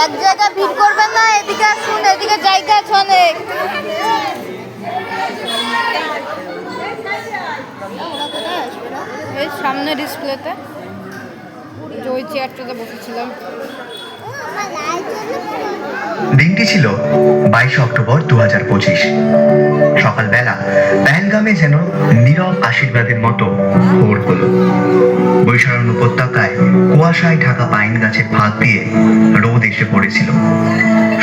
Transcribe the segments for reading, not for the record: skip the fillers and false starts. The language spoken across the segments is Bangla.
এক জায়গায় ভিড় করবেন না, এদিকে আসুন, এদিকে জায়গা আছে অনেক। এই সামনে ডিসপ্লেতে যে ওই চেয়ারটাতে বসেছিলাম। দিনটি ছিল 22 অক্টোবর 2025। সকালবেলা পেহেলগামে যেন নীরব আশীর্বাদের মতো ভোর হলো। বৈশারণ উপত্যকায় কুয়াশায় ঢাকা পাইন গাছের ফাঁক দিয়ে রোদ এসে পড়েছিল।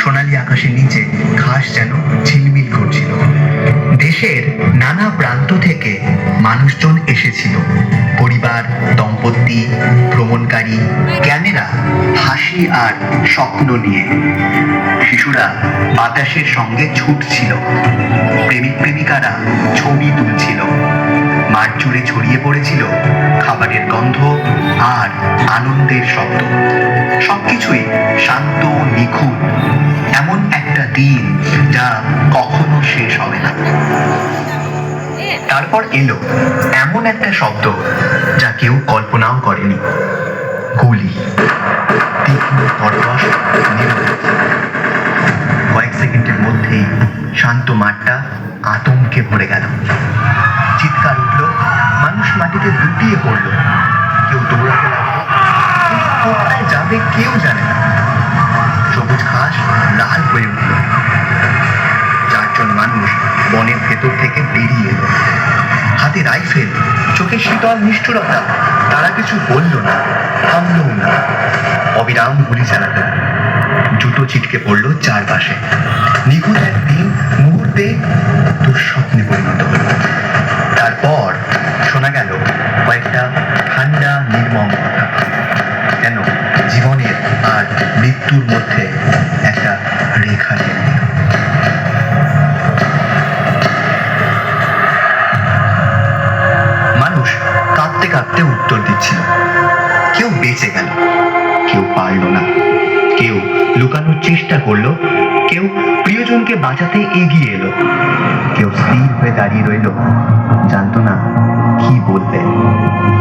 সোনালী আকাশের নিচে ঘাস যেন ঝিলমিল করছিল। দেশের নানা প্রান্ত থেকে মানুষজন এসেছিল। পরিবার, দম্পতি, ভ্রমণকারী, ক্যামেরা, হাসি আর স্বপ্ন নিয়ে। শিশুরা বাতাসের সঙ্গে ছুটছিল, প্রেমিক প্রেমিকারা ছবি তুলছিল। মাঠ জুড়ে ছড়িয়ে পড়েছিল খাবারের গন্ধ আর আনন্দের শব্দ। সবকিছুই শান্ত, নিখুঁত, এমন একটা দিন যা কখনো শেষ হবে না। তারপর এলো এমন একটা শব্দ যা কেউ কল্পনাও করেনি। গুলি। তীক্ষ্ণ কর্কশ নীরব। কয়েক সেকেন্ডের মধ্যেই শান্ত মাঠটা আতঙ্কে ভরে গেল। চিৎকার উঠল, মানুষ মাটিতে লুটিয়ে পড়ল, কেউ দৌড়াতে লাগলো, কিন্তু কোথায় যাবে কেউ জানে না। সবুজ ঘাস লাল হয়ে উঠল। চারজন মানুষ বনের ভেতর থেকে বেরিয়ে এলো, হাতে রাইফেল, চোখে শীতল নিষ্ঠুরতা। তারা কিছু বলল না, থামলও না, অবিরাম গুলি চালালো। জুতো ছিটকে পড়লো চারপাশে। নিখুঁত একদিন মুহূর্তে দুঃস্বপ্নে পরিণত হলো। তারপর শোনা গেল কয়েকটা ঠান্ডা নির্মম কথা, যেন জীবনের আর মৃত্যুর মধ্যে একটা রেখা টেনে দিল। মানুষ কাঁদতে কাঁদতে উত্তর দিচ্ছিল। কেউ বেঁচে গেল, কেউ পারল না, কেউ লুকানোর চেষ্টা করলো, কেউ প্রিয়জনকে বাঁচাতে এগিয়ে এলো, কেউ স্থির হয়ে দাঁড়িয়ে রইল, জানতো না কি বলবে।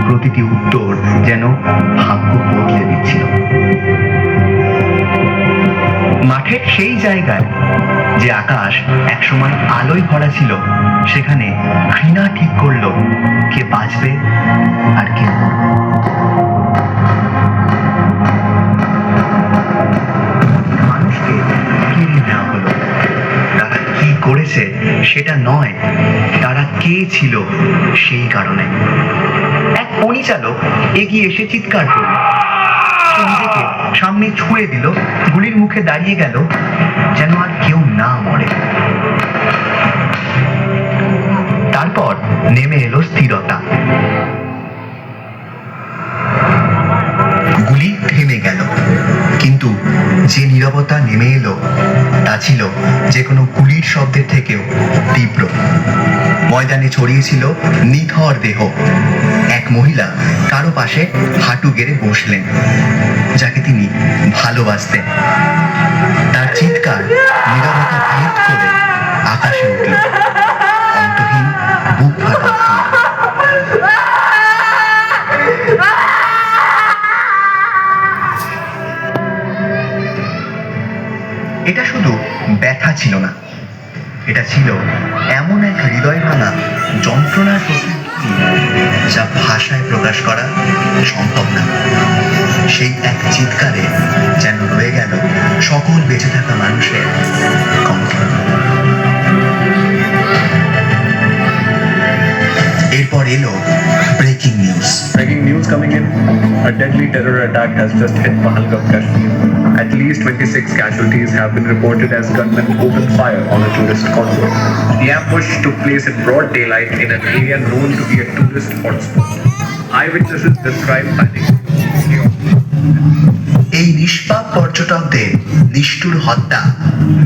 প্রতিটি উত্তর যেন ভাগ্য বদলে দিচ্ছিল। মাঠের সেই জায়গায় যে আকাশ একসময় আলোয় ভরা ছিল, সেখানে ঘৃণা ঠিক করলো কে বাঁচবে আর কে মরবে। মানুষকে কেড়ে নেওয়া হলো। তারা কি করেছে সেটা নয়, তারা কে ছিল সেই কারণে। এক পরিচালক এগিয়ে এসে চিৎকার করল, নিজেকে সামনে ছুঁড়ে দিল, গুলির মুখে দাঁড়িয়ে গেল যেন আর কেউ না মরে। তারপর নেমে এলো স্থিরতা। গুলি থেমে গেল, কিন্তু যে নীরবতা নেমে এলো তা ছিল যে কোনো গুলির শব্দের থেকেও তীব্র। ময়দানে ছড়িয়েছিল নিথর দেহ। এক মহিলা কারো পাশে হাঁটু গেড়ে বসলেন, যাকে তিনি ভালোবাসতেন। তার চিৎকার নীরবতা ভেদ করে আকাশে উঠল, অন্তহীন বুক ফাটা। এটা শুধু ব্যথা ছিল না, এটা ছিল এমন এক হৃদয় ভাঙা যন্ত্রণার প্রতিধ্বনি যা ভাষায় প্রকাশ করা সম্ভব না। সেই এক চিৎকারে যেন রয়ে গেল সকল বেঁচে থাকা মানুষের কণ্ঠ। এরপর এলো breaking news. Breaking news coming in. A deadly terror attack has just hit Pahalgam, Kashmir. At least 26 casualties have been reported as gunmen opened fire on a tourist convoy. The ambush took place in broad daylight in an area known to be a tourist hotspot. Eyewitnesses describe panic. এই নিষ্পাপ পর্যটকদের নিষ্ঠুর হত্যা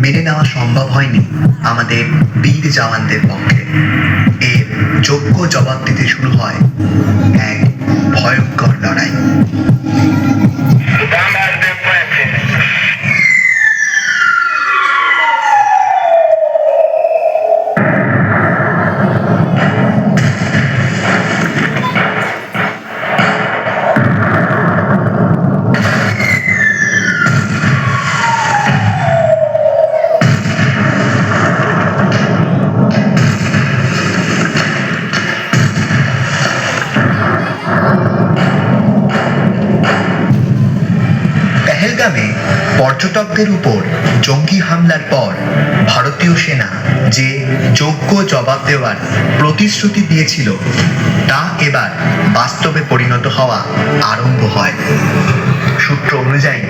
মেনে নেওয়া সম্ভব হয়নি আমাদের বীর জওয়ানদের পক্ষে। এর যোগ্য জবাব দিতে শুরু হয় এক ভয়ঙ্কর লড়াই। পর্যটকদের উপর জঙ্গি হামলার পর ভারতীয় সেনা যে যোগ্য জবাব দেওয়ার প্রতিশ্রুতি দিয়েছিল তা এবার বাস্তবে পরিণত হওয়া আরম্ভ হয়। সূত্র অনুযায়ী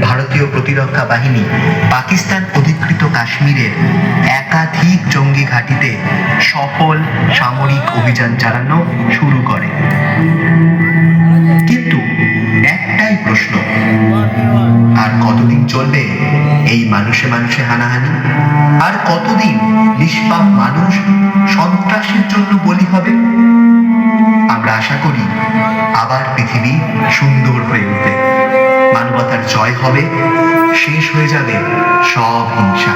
ভারতীয় প্রতিরক্ষা বাহিনী পাকিস্তান অধিকৃত কাশ্মীরের একাধিক জঙ্গি ঘাঁটিতে সফল সামরিক অভিযান চালানো শুরু করে। কিন্তু একটাই প্রশ্ন, আর কতদিন চলবে এই মানুষে মানুষে হানাহানি? আর কতদিন নিষ্পাপ মানুষ সন্ত্রাসের জন্য বলি হবে? আমরা আশা করি আবার পৃথিবী সুন্দর হয়ে উঠবে, মানবতার জয় হবে, শেষ হয়ে যাবে সব হিংসা।